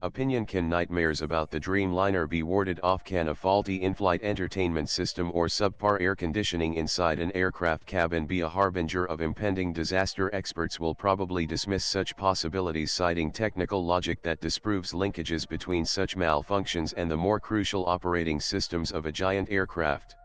Opinion: can nightmares about the Dreamliner be warded off? Can a faulty in-flight entertainment system or subpar air conditioning inside an aircraft cabin be a harbinger of impending disaster? Experts will probably dismiss such possibilities, citing technical logic that disproves linkages between such malfunctions and the more crucial operating systems of a giant aircraft.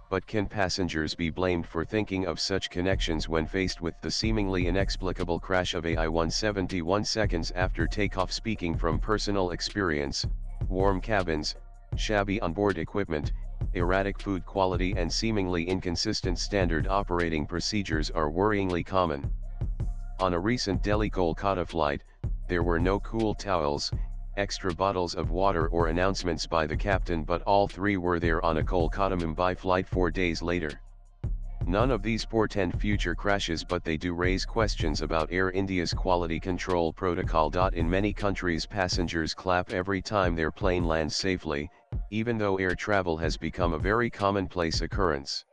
But can passengers be blamed for thinking of such connections when faced with the seemingly inexplicable crash of AI-171 seconds after takeoff? Speaking from personal experience, warm cabins, shabby onboard equipment, erratic food quality and seemingly inconsistent standard operating procedures are worryingly common. On a recent Delhi-Kolkata flight, there were no cool towels, extra bottles of water or announcements by the captain, but all three were there on a Kolkata-Mumbai flight 4 days later. None of these portend future crashes, but they do raise questions about Air India's quality control protocol. In many countries, passengers clap every time their plane lands safely, even though air travel has become a very commonplace occurrence.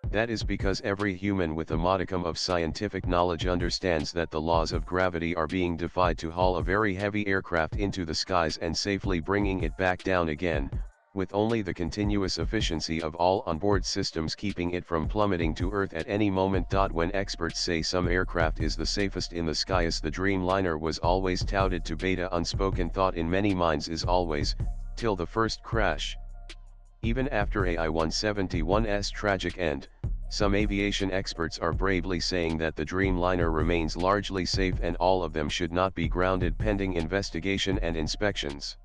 That is because every human with a modicum of scientific knowledge understands that the laws of gravity are being defied to haul a very heavy aircraft into the skies and safely bringing it back down again, with only the continuous efficiency of all onboard systems keeping it from plummeting to Earth at any moment. When experts say some aircraft is the safest in the skies, the Dreamliner was always touted to beta. Unspoken thought in many minds is always, till the first crash. Even after AI-171's tragic end, some aviation experts are bravely saying that the Dreamliner remains largely safe and all of them should not be grounded pending investigation and inspections.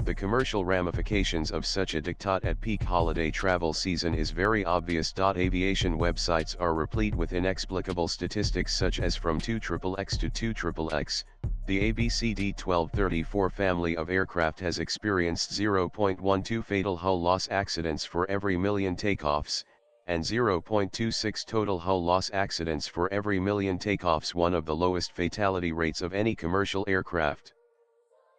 The commercial ramifications of such a diktat at peak holiday travel season is very obvious. Aviation websites are replete with inexplicable statistics such as from 2XXX to 2XXX, the ABCD 1234 family of aircraft has experienced 0.12 fatal hull loss accidents for every million takeoffs, and 0.26 total hull loss accidents for every million takeoffs, one of the lowest fatality rates of any commercial aircraft.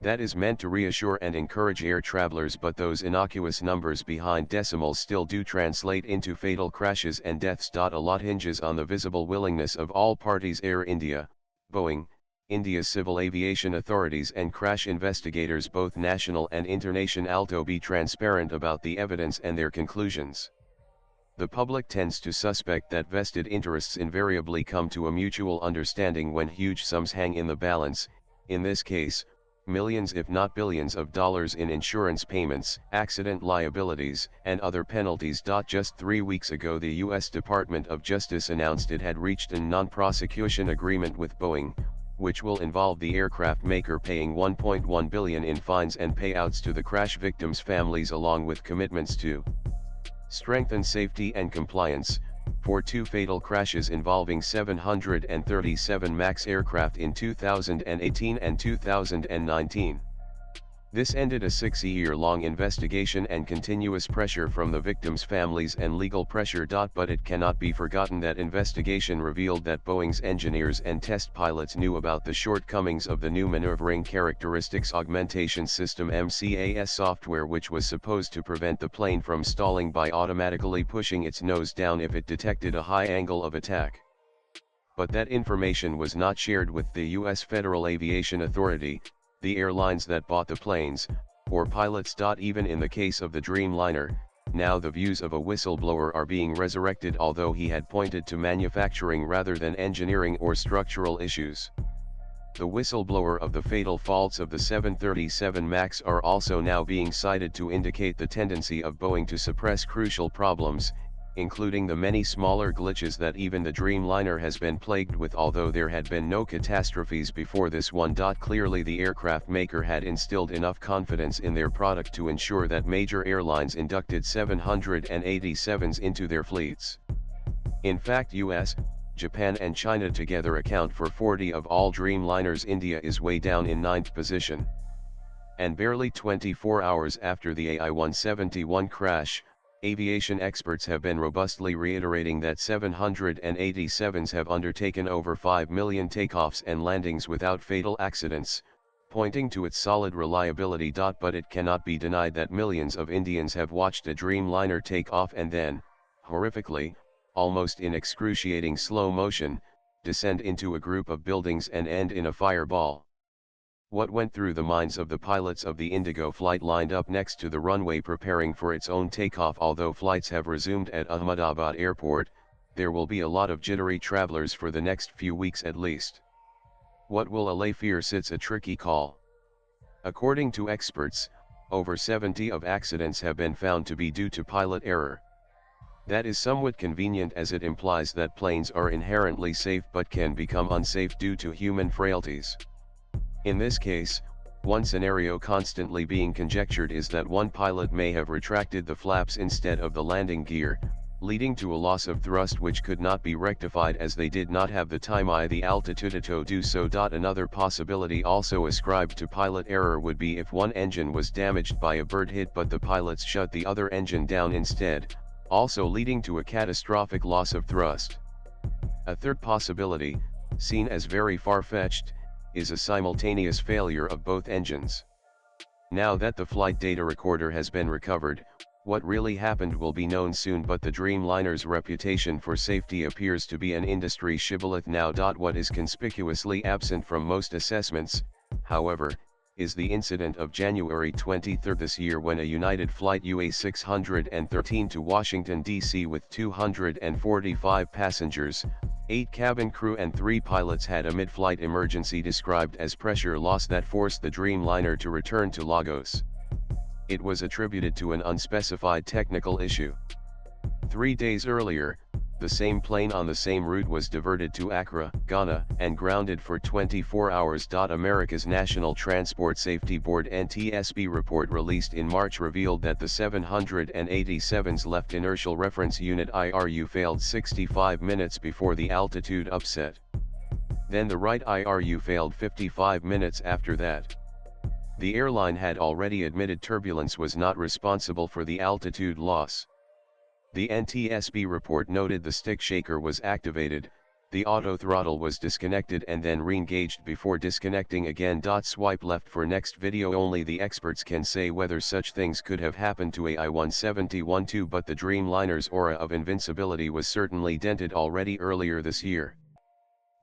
That is meant to reassure and encourage air travelers, but those innocuous numbers behind decimals still do translate into fatal crashes and deaths. A lot hinges on the visible willingness of all parties: Air India, Boeing, India's civil aviation authorities and crash investigators, both national and international, to be transparent about the evidence and their conclusions. The public tends to suspect that vested interests invariably come to a mutual understanding when huge sums hang in the balance, in this case, millions if not billions of dollars in insurance payments, accident liabilities, and other penalties. Just 3 weeks ago, the U.S. Department of Justice announced it had reached a non-prosecution agreement with Boeing, which will involve the aircraft maker paying $1.1 billion in fines and payouts to the crash victims' families, along with commitments to strengthen safety and compliance for 2 fatal crashes involving 737 MAX aircraft in 2018 and 2019. This ended a 6-year-long investigation and continuous pressure from the victims' families and legal pressure. But it cannot be forgotten that investigation revealed that Boeing's engineers and test pilots knew about the shortcomings of the new Maneuvering Characteristics Augmentation System (MCAS) software, which was supposed to prevent the plane from stalling by automatically pushing its nose down if it detected a high angle of attack. But that information was not shared with the U.S. Federal Aviation Authority, the airlines that bought the planes, or pilots. Even in the case of the Dreamliner, now the views of a whistleblower are being resurrected, although he had pointed to manufacturing rather than engineering or structural issues. The whistleblower of the fatal faults of the 737 MAX are also now being cited to indicate the tendency of Boeing to suppress crucial problems, including the many smaller glitches that even the Dreamliner has been plagued with, although there had been no catastrophes before this one. Clearly the aircraft maker had instilled enough confidence in their product to ensure that major airlines inducted 787s into their fleets. In fact, US, Japan and China together account for 40 of all Dreamliners. India is way down in 9th position. And barely 24 hours after the AI-171 crash, aviation experts have been robustly reiterating that 787s have undertaken over 5 million takeoffs and landings without fatal accidents, pointing to its solid reliability. But it cannot be denied that millions of Indians have watched a Dreamliner take off and then, horrifically, almost in excruciating slow motion, descend into a group of buildings and end in a fireball. What went through the minds of the pilots of the Indigo flight lined up next to the runway preparing for its own takeoff? Although flights have resumed at Ahmedabad Airport, there will be a lot of jittery travelers for the next few weeks at least. What will allay fears? It's a tricky call. According to experts, over 70 of accidents have been found to be due to pilot error. That is somewhat convenient, as it implies that planes are inherently safe but can become unsafe due to human frailties. In this case, one scenario constantly being conjectured is that one pilot may have retracted the flaps instead of the landing gear, leading to a loss of thrust which could not be rectified as they did not have the time or the altitude to do so. Another possibility also ascribed to pilot error would be if one engine was damaged by a bird hit but the pilots shut the other engine down instead, also leading to a catastrophic loss of thrust. A third possibility, seen as very far-fetched, is a simultaneous failure of both engines. Now that the flight data recorder has been recovered, what really happened will be known soon, but the Dreamliner's reputation for safety appears to be an industry shibboleth now. What is conspicuously absent from most assessments, however, is the incident of January 23 this year, when a United Flight UA613 to Washington, D.C. with 245 passengers, 8 cabin crew and 3 pilots had a mid-flight emergency described as pressure loss that forced the Dreamliner to return to Lagos. It was attributed to an unspecified technical issue. 3 days earlier, the same plane on the same route was diverted to Accra, Ghana, and grounded for 24 hours. America's National Transport Safety Board (NTSB) report released in March revealed that the 787's left inertial reference unit IRU failed 65 minutes before the altitude upset. Then the right IRU failed 55 minutes after that. The airline had already admitted turbulence was not responsible for the altitude loss. The NTSB report noted the stick shaker was activated, the auto throttle was disconnected and then re-engaged before disconnecting again. Swipe left for next video. Only the experts can say whether such things could have happened to a I-171 but the Dreamliner's aura of invincibility was certainly dented already earlier this year.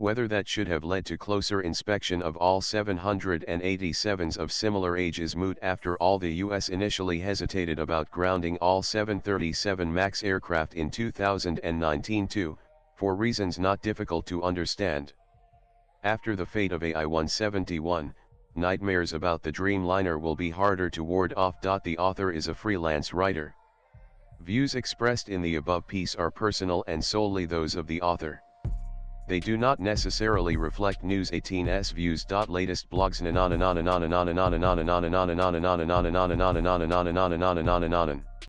Whether that should have led to closer inspection of all 787s of similar age is moot. After all, the US initially hesitated about grounding all 737 MAX aircraft in 2019 too, for reasons not difficult to understand. After the fate of I-171, nightmares about the Dreamliner will be harder to ward off. The author is a freelance writer. Views expressed in the above piece are personal and solely those of the author. They do not necessarily reflect News 18's views. Latest blogs.